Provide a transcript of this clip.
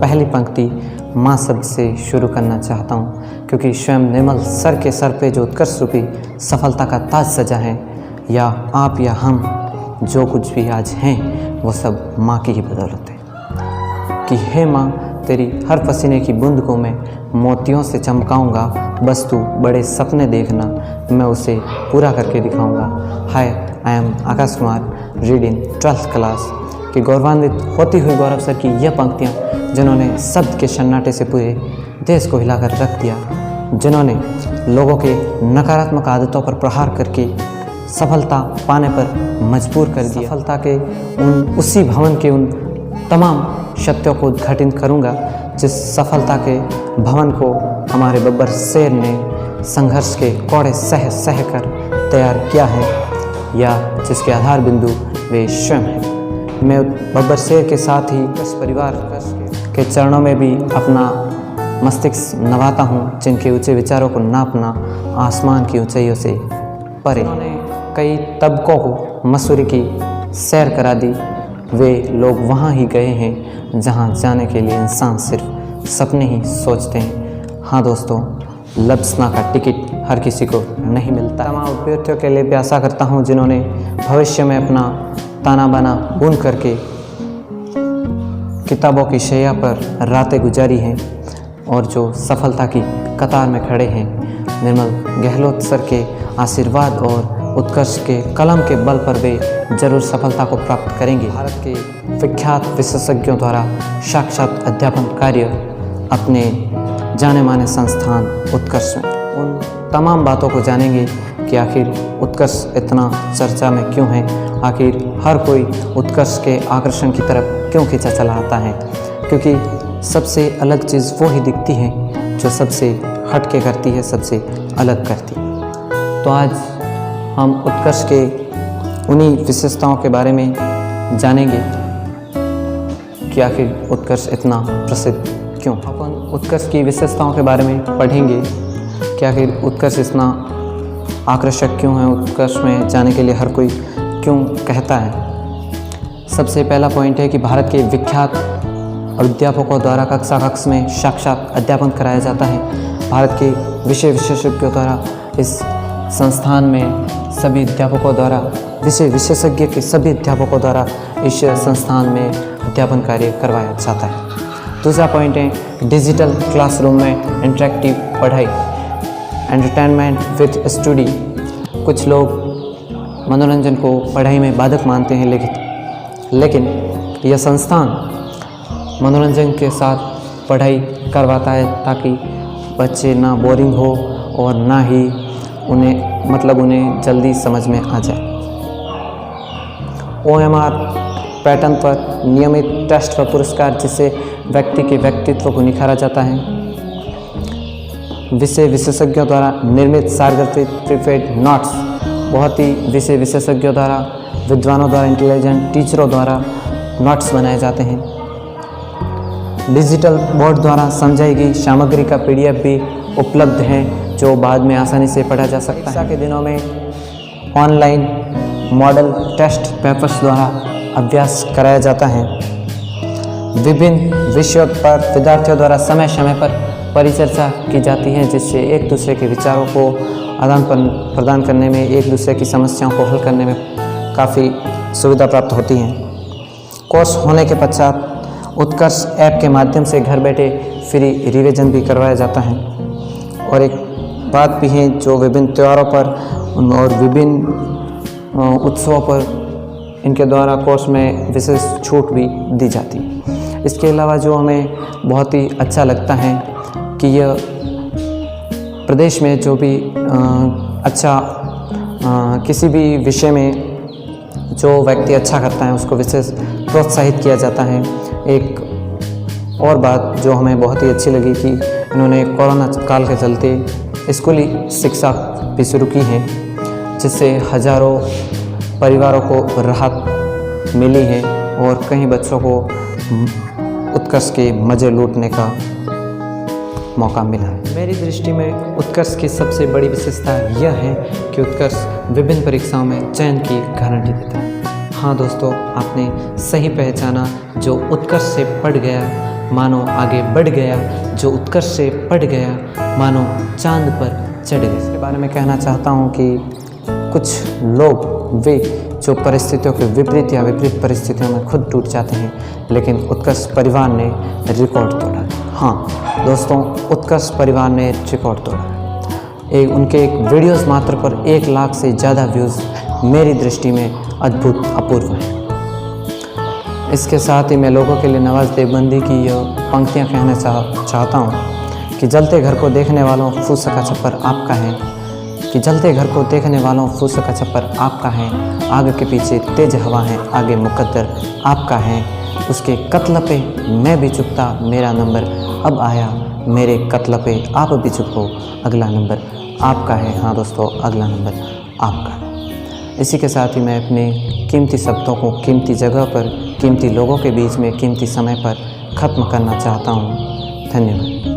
पहली पंक्ति माँ शब्द से शुरू करना चाहता हूँ, क्योंकि स्वयं निर्मल सर के सर पे जो उत्कर्ष रूपी सफलता का ताज सजा है, या आप या हम जो कुछ भी आज हैं वो सब माँ की ही बदौलत है। कि हे माँ, तेरी हर पसीने की बूंद को मैं मोतियों से चमकाऊंगा, बस तू बड़े सपने देखना, मैं उसे पूरा करके दिखाऊंगा। Hi, I am Akash Kumar, reading 12th class. कि गौरवान्वित होती हुई गौरव सर की यह पंक्तियाँ, जिन्होंने शब्द के सन्नाटे से पूरे देश को हिलाकर रख दिया, जिन्होंने लोगों के नकारात्मक आदतों पर प्रहार करके सफलता पाने पर मजबूर कर दिया। सफलता के उसी भवन के उन तमाम सत्यों को उद्घाटित करूंगा जिस सफलता के भवन को हमारे बब्बर शेर ने संघर्ष के कौड़े सह कर तैयार किया है, या जिसके आधार बिंदु वे स्वयं हैं। मैं बब्बर शेर के साथ ही इस परिवार के चरणों में भी अपना मस्तिष्क नवाता हूँ, जिनके ऊंचे विचारों को नापना आसमान की ऊंचाइयों से परे। उन्होंने कई तबकों को मसूरी की सैर करा दी। वे लोग वहाँ ही गए हैं जहाँ जाने के लिए इंसान सिर्फ सपने ही सोचते हैं। हाँ दोस्तों, लब्सना का टिकट हर किसी को नहीं मिलता। तमाम अभ्यर्थियों के लिए भी आशा करता हूँ जिन्होंने भविष्य में अपना ताना बाना बुन करके किताबों की शैया पर रातें गुजारी हैं और जो सफलता की कतार में खड़े हैं, निर्मल गहलोत सर के आशीर्वाद और उत्कर्ष के कलम के बल पर वे जरूर सफलता को प्राप्त करेंगे। भारत के विख्यात विशेषज्ञों द्वारा साक्षात अध्यापन कार्य अपने जाने माने संस्थान उत्कर्ष में उन तमाम बातों को जानेंगे कि आखिर उत्कर्ष इतना चर्चा में क्यों है, आखिर हर कोई उत्कर्ष के आकर्षण की तरफ क्यों खींचा चला आता है, क्योंकि सबसे अलग चीज़ वो ही दिखती है जो सबसे हटके करती है, सबसे अलग करती है। तो आज हम उत्कर्ष के उन्हीं विशेषताओं के बारे में जानेंगे कि आखिर उत्कर्ष इतना प्रसिद्ध क्यों। अपन उत्कर्ष की विशेषताओं के बारे में पढ़ेंगे कि आखिर उत्कर्ष इतना आकर्षक क्यों है, उत्कर्ष में जाने के लिए हर कोई क्यों कहता है। सबसे पहला पॉइंट है कि भारत के विख्यात अध्यापकों द्वारा कक्षा कक्ष में साक्षात अध्यापन कराया जाता है। भारत के विषय विशेषज्ञों द्वारा इस संस्थान में सभी अध्यापकों द्वारा, विषय विशेषज्ञ के सभी अध्यापकों द्वारा इस संस्थान में अध्यापन कार्य करवाया जाता है। दूसरा पॉइंट है डिजिटल क्लासरूम में इंटरेक्टिव पढ़ाई, एंटरटेनमेंट विद स्टडी। कुछ लोग मनोरंजन को पढ़ाई में बाधक मानते हैं, लेकिन यह संस्थान मनोरंजन के साथ पढ़ाई करवाता है ताकि बच्चे ना बोरिंग हो और ना ही उन्हें जल्दी समझ में आ जाए। OMR पैटर्न पर नियमित टेस्ट व पुरस्कार, जिससे व्यक्ति के व्यक्तित्व को निखारा जाता है। विषय विशेषज्ञों द्वारा निर्मित सार्वजनिक प्रीपेड नोट्स, बहुत ही विषय विशेषज्ञों द्वारा, विद्वानों द्वारा, इंटेलिजेंट टीचरों द्वारा नोट्स बनाए जाते हैं। डिजिटल बोर्ड द्वारा समझाई गई सामग्री का PDF भी उपलब्ध है, जो बाद में आसानी से पढ़ा जा सकता है। परीक्षा के दिनों में ऑनलाइन मॉडल टेस्ट पेपर्स द्वारा अभ्यास कराया जाता है। विभिन्न विषयों पर विद्यार्थियों द्वारा समय समय पर परिचर्चा की जाती है, जिससे एक दूसरे के विचारों को आदान प्रदान करने में, एक दूसरे की समस्याओं को हल करने में काफ़ी सुविधा प्राप्त होती है। कोर्स होने के पश्चात उत्कर्ष ऐप के माध्यम से घर बैठे फ्री रिवीजन भी करवाया जाता है। और एक बात भी है, जो विभिन्न त्योहारों पर और विभिन्न उत्सवों पर इनके द्वारा कोर्स में विशेष छूट भी दी जाती है। इसके अलावा जो हमें बहुत ही अच्छा लगता है कि यह प्रदेश में जो भी किसी भी विषय में जो व्यक्ति अच्छा करता है उसको विशेष प्रोत्साहित किया जाता है। एक और बात जो हमें बहुत ही अच्छी लगी कि इन्होंने कोरोना काल के चलते स्कूली शिक्षा भी शुरू की है, जिससे हजारों परिवारों को राहत मिली है और कई बच्चों को उत्कर्ष के मज़े लूटने का मौका मिला है। मेरी दृष्टि में उत्कर्ष की सबसे बड़ी विशेषता यह है कि उत्कर्ष विभिन्न परीक्षाओं में चयन की गारंटी देता है। हाँ दोस्तों, आपने सही पहचाना, जो उत्कर्ष से पढ़ गया मानो आगे बढ़ गया, जो उत्कर्ष से पढ़ गया, मानो चांद पर चढ़ गया। इसके बारे में कहना चाहता हूँ कि कुछ लोग वे जो परिस्थितियों के विपरीत या विपरीत परिस्थितियों में खुद टूट जाते हैं, लेकिन उत्कर्ष परिवार ने रिकॉर्ड तोड़ा। हाँ दोस्तों, उत्कर्ष परिवार ने रिकॉर्ड तोड़ा। उनके एक वीडियोस मात्र पर 1 लाख से ज़्यादा व्यूज़ मेरी दृष्टि में अद्भुत अपूर्व हैं। इसके साथ ही मैं लोगों के लिए नवाज़ देवबंदी की ये पंक्तियाँ कहना चाहता हूँ कि जलते घर को देखने वालों फूस का छप्पर आपका है, कि जलते घर को देखने वालों फूस का छप्पर आपका है, आग के पीछे तेज हवा है, आगे मुकद्दर आपका है, उसके कत्ल पे मैं भी चुपता, मेरा नंबर अब आया, मेरे कत्ल पे आप भी चुप हो, अगला नंबर आपका है। हाँ दोस्तों, अगला नंबर आपका है। इसी के साथ ही मैं अपने कीमती शब्दों को कीमती जगह पर, कीमती लोगों के बीच में, कीमती समय पर ख़त्म करना चाहता हूँ। धन्यवाद।